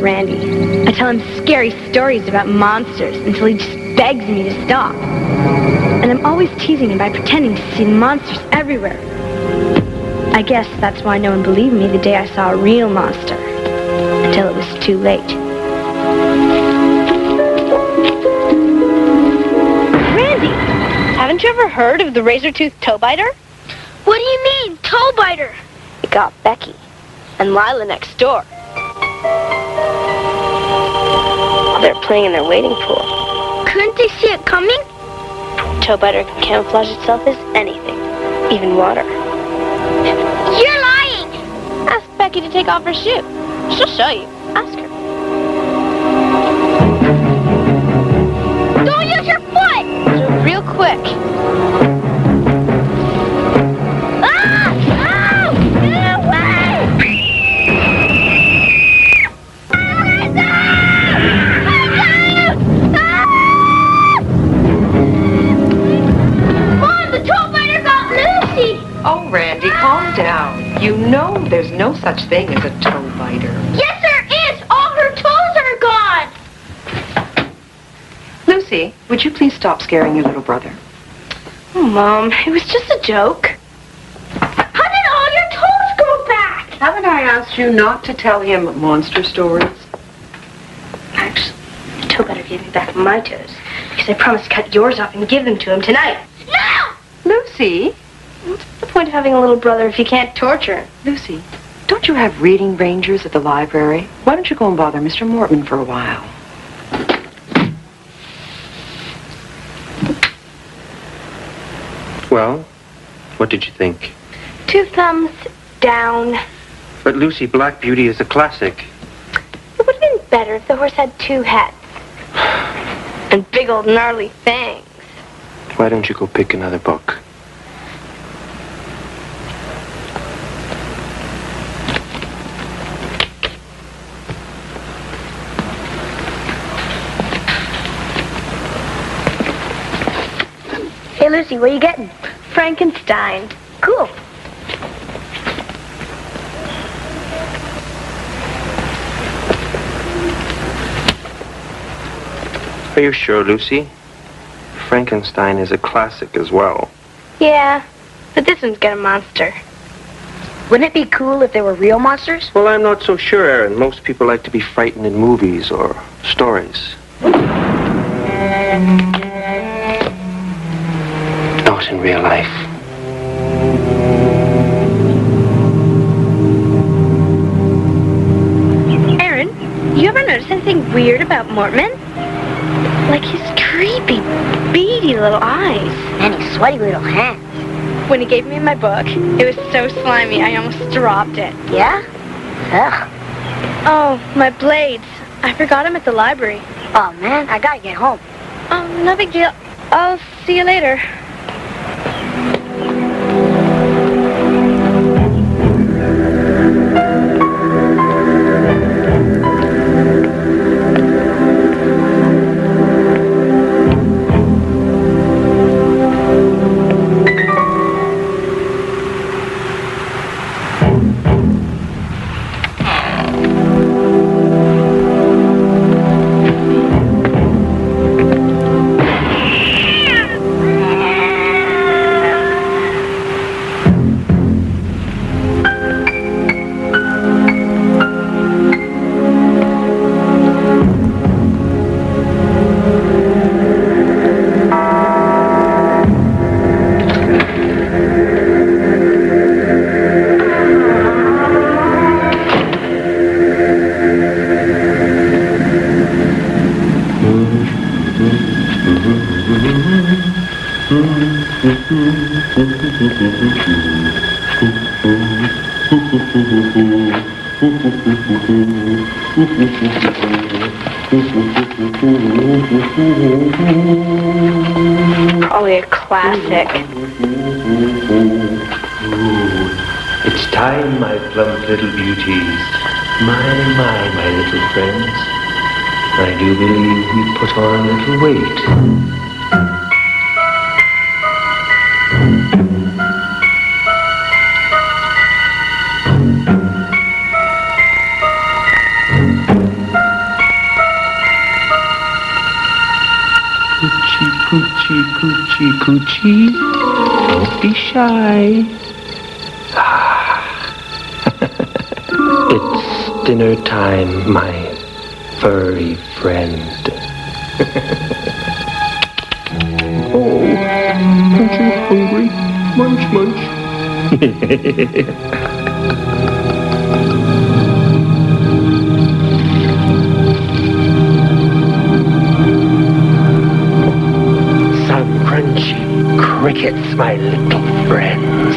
Randy. I tell him scary stories about monsters until he just begs me to stop. And I'm always teasing him by pretending to see monsters everywhere. I guess that's why no one believed me the day I saw a real monster. Until it was too late. Randy, haven't you ever heard of the razor-toothed toe biter? What do you mean, toe biter? It got Becky and Lila next door. They're playing in their wading pool. Couldn't they see it coming? Toe biter can camouflage itself as anything, even water. You're lying! Ask Becky to take off her shoe. She'll show you. Ask her. Don't use your foot! Do it real quick. Ah! Oh! Get away! Mom, the toe biter got Lucy! Oh, Randy, calm down. You know there's no such thing as a toe biter. Yes, there is! All her toes are gone! Lucy, would you please stop scaring your little brother? Oh, Mom, it was just a joke. How did all your toes grow back? Haven't I asked you not to tell him monster stories? Actually, the toe biter gave me back my toes because I promised to cut yours off and give them to him tonight. No! Lucy? What's the point of having a little brother if you can't torture him? Lucy, don't you have reading rangers at the library? Why don't you go and bother Mr. Mortman for a while? Well, what did you think? 2 thumbs down. But Lucy, Black Beauty is a classic. It would have been better if the horse had 2 heads. And big old gnarly fangs. Why don't you go pick another book? Hey, Lucy, what are you getting? Frankenstein. Cool. Are you sure, Lucy? Frankenstein is a classic as well. Yeah, but this one's got a monster. Wouldn't it be cool if there were real monsters? Well, I'm not so sure, Aaron. Most people like to be frightened in movies or stories. Not in real life. Aaron, you ever notice anything weird about Mortman? Like his creepy, beady little eyes. And his sweaty little hands. When he gave me my book, it was so slimy I almost dropped it. Yeah? Ugh. Oh, my blades. I forgot them at the library. Oh, man, I gotta get home. Oh, no big deal. I'll see you later. Probably a classic. It's time, my plump little beauties. My little friends. I do believe we put on a little weight. Coochie, coochie. Don't be shy. It's dinner time, my furry friend. Oh, aren't you hungry? Munch, munch. Some crunchy crickets, my little friends.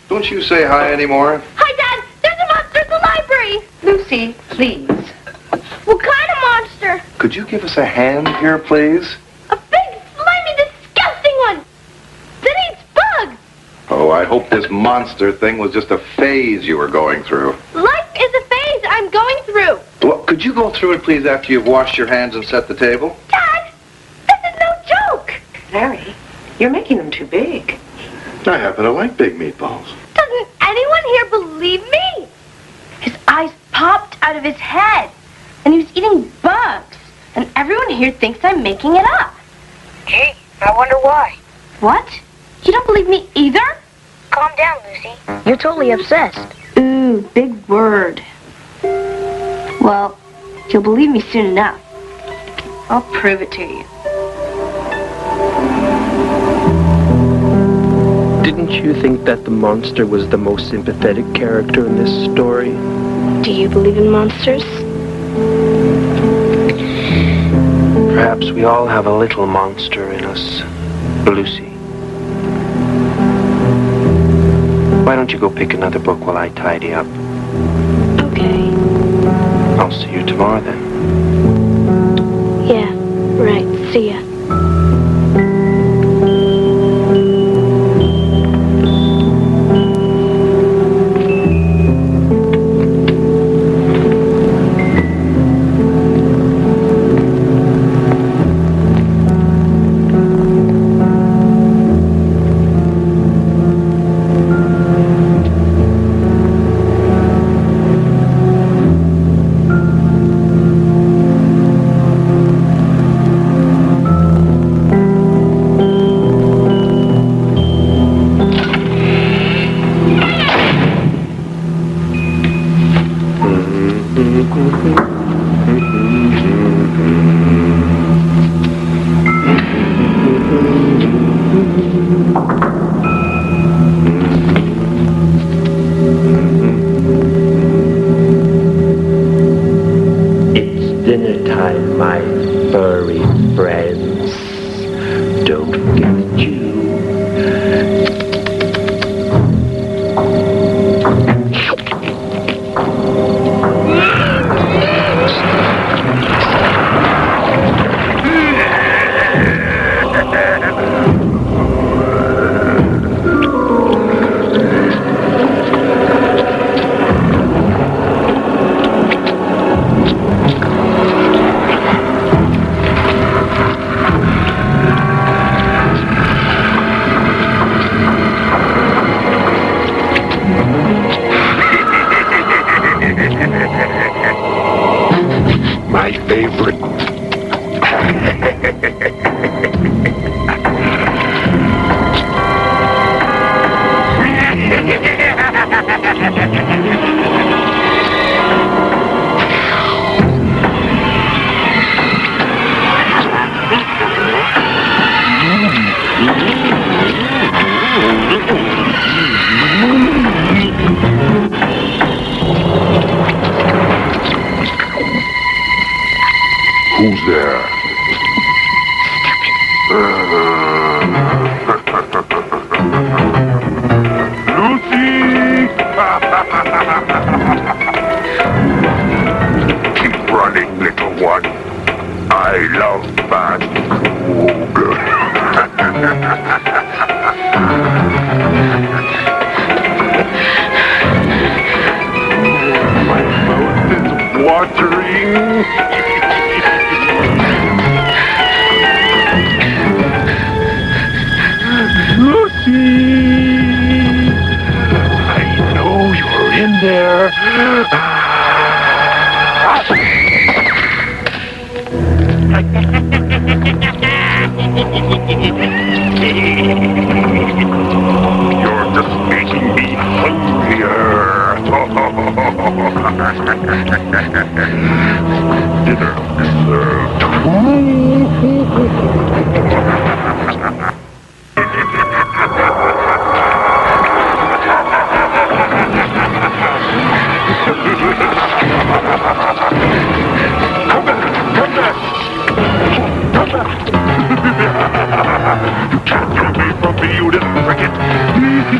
Don't you say hi anymore? Hi, Dad. There's a monster in the library. Lucy, please. What kind of monster? Could you give us a hand here, please? A big, slimy, disgusting one that eats bugs. Oh, I hope this monster thing was just a phase you were going through. Life is a phase I'm going through. Well, could you go through it, please, after you've washed your hands and set the table? Dad, this is no joke. Larry, you're making them too big. I happen to like big meatballs. Doesn't anyone here believe me? His eyes popped out of his head, and he was eating bugs. And everyone here thinks I'm making it up. Gee, I wonder why. What? You don't believe me either? Calm down, Lucy. You're totally obsessed. Ooh, big word. Well, you'll believe me soon enough. I'll prove it to you. Didn't you think that the monster was the most sympathetic character in this story? Do you believe in monsters? Perhaps we all have a little monster in us, Lucy. Why don't you go pick another book while I tidy up? Okay. I'll see you tomorrow then. Yeah, right. See ya. It's dinner time, my furry friends. Don't forget to chew. My favorite. Keep running, little one. I love fast food. My mouth is watering. Lucy! I know you're in there. You're just making me hungrier. Dinner served. Come back! Come back! Come back! You can't get away from me, you little cricket! Lucy!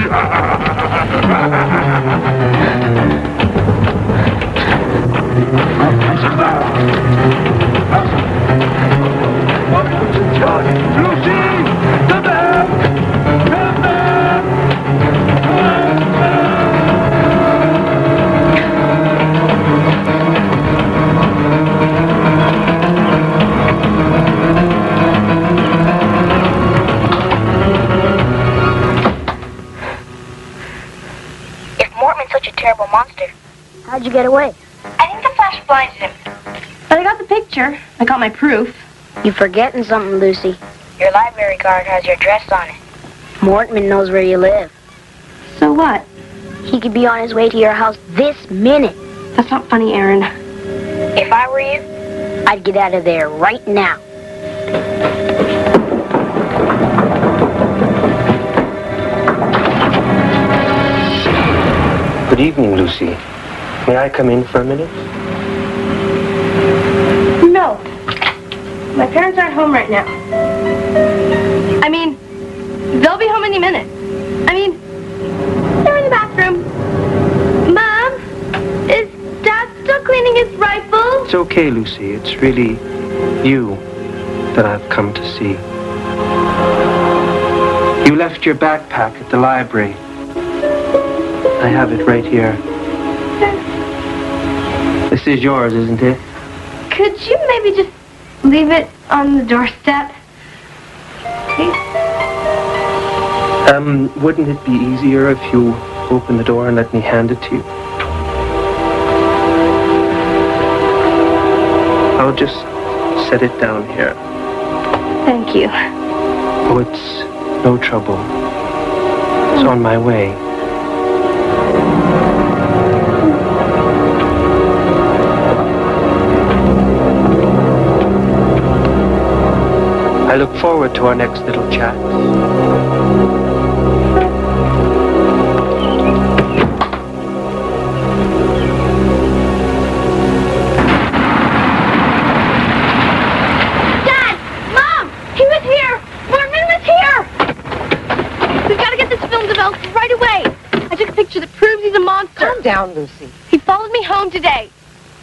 Come back! Come back! Such a terrible monster. How'd you get away? I think the flash blinded him. But I got the picture. I got my proof. You're forgetting something, Lucy. Your library card has your address on it. Mortman knows where you live. So what? He could be on his way to your house this minute. That's not funny, Aaron. If I were you, I'd get out of there right now. Good evening, Lucy. May I come in for a minute? No. My parents aren't home right now. I mean, they'll be home any minute. I mean, they're in the bathroom. Mom, is Dad still cleaning his rifle? It's okay, Lucy. It's really you that I've come to see. You left your backpack at the library. I have it right here. This is yours, isn't it? Could you maybe just leave it on the doorstep? Please? Wouldn't it be easier if you opened the door and let me hand it to you? I'll just set it down here. Thank you. Oh, it's no trouble. It's on my way. I look forward to our next little chat. Dad! Mom! He was here! Mortman was here! We've got to get this film developed right away. I took a picture that proves he's a monster. Calm down, Lucy. He followed me home today.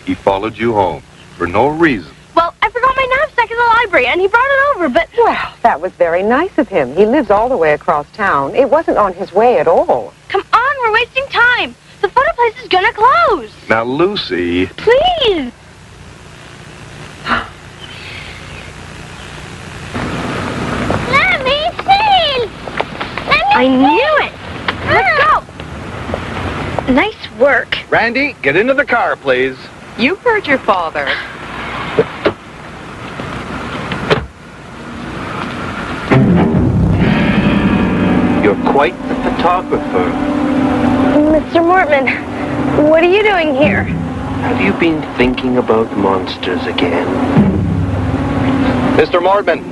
He followed you home for no reason. Well, I forgot my knapsack in the library, and he brought it over, but... Well, that was very nice of him. He lives all the way across town. It wasn't on his way at all. Come on, we're wasting time. The photo place is gonna close. Now, Lucy... Please. Let me see! I knew it! Let's go! Nice work. Randy, get into the car, please. You heard your father. You're quite the photographer. Mr. Mortman, what are you doing here? Have you been thinking about monsters again? Mr. Mortman,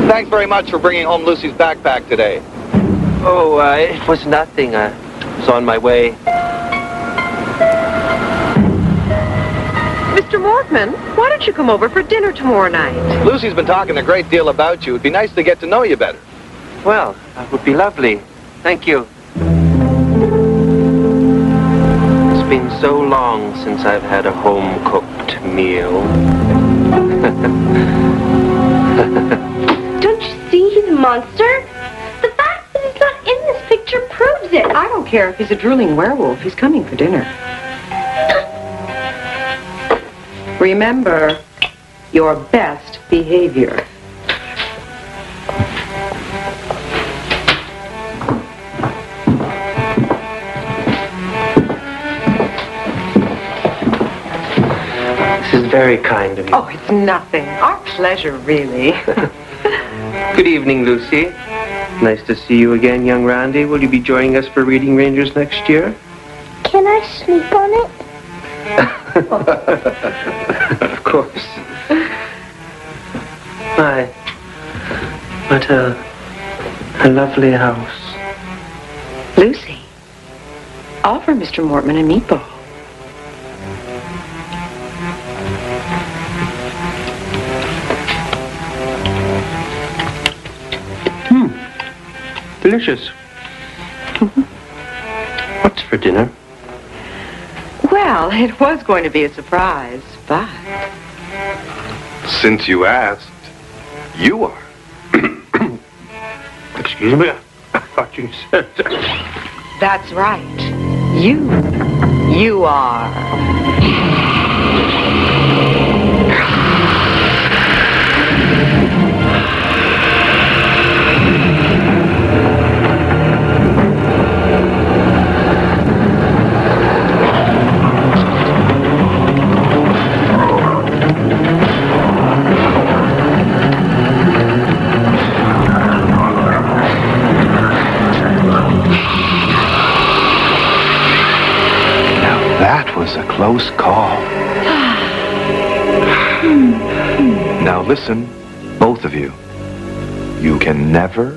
thanks very much for bringing home Lucy's backpack today. Oh, it was nothing. I was on my way. Mr. Mortman, why don't you come over for dinner tomorrow night? Lucy's been talking a great deal about you. It'd be nice to get to know you better. Well, that would be lovely. Thank you. been so long since I've had a home-cooked meal. Don't you see he's a monster? The fact that he's not in this picture proves it. I don't care if he's a drooling werewolf. He's coming for dinner. Remember, your best behavior. This is very kind of you. Oh, it's nothing. Our pleasure, really. Good evening, Lucy. Nice to see you again, young Randy. Will you be joining us for Reading Rangers next year? Can I sleep on it? Of course. My, what a lovely house. Lucy, offer Mr. Mortman a meatball. Delicious. What's for dinner? Well, it was going to be a surprise, but... Since you asked, you are. Excuse me? I thought you said that. That's right. You are. That was a close call. Now listen, both of you. You can never,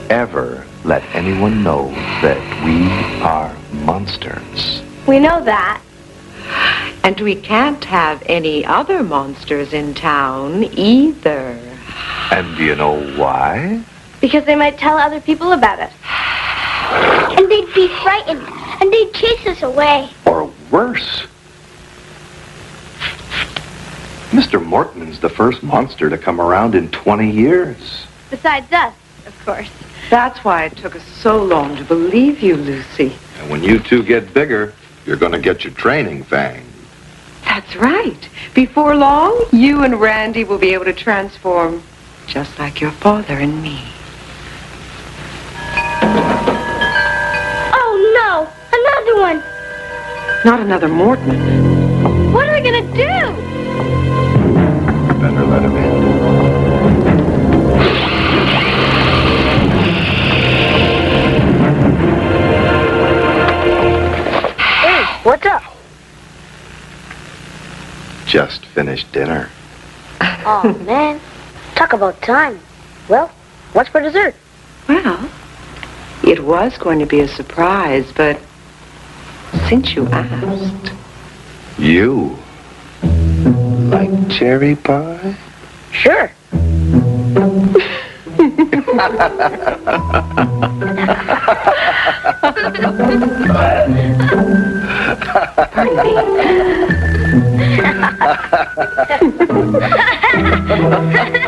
ever let anyone know that we are monsters. We know that. And we can't have any other monsters in town either. And do you know why? Because they might tell other people about us. And they'd be frightened, and they'd chase us away. Or worse. Mr. Mortman's the first monster to come around in 20 years. Besides us, of course. That's why it took us so long to believe you, Lucy. And when you two get bigger, you're going to get your training fang. That's right. Before long, you and Randy will be able to transform just like your father and me. Oh, no! Another one! Not another Mortman. What are we gonna do? Better let him in. Hey, what's up? Just finished dinner. Oh, man. Talk about time. Well, what's for dessert? Well, it was going to be a surprise, but since you asked... You like cherry pie? Sure. Pardon me.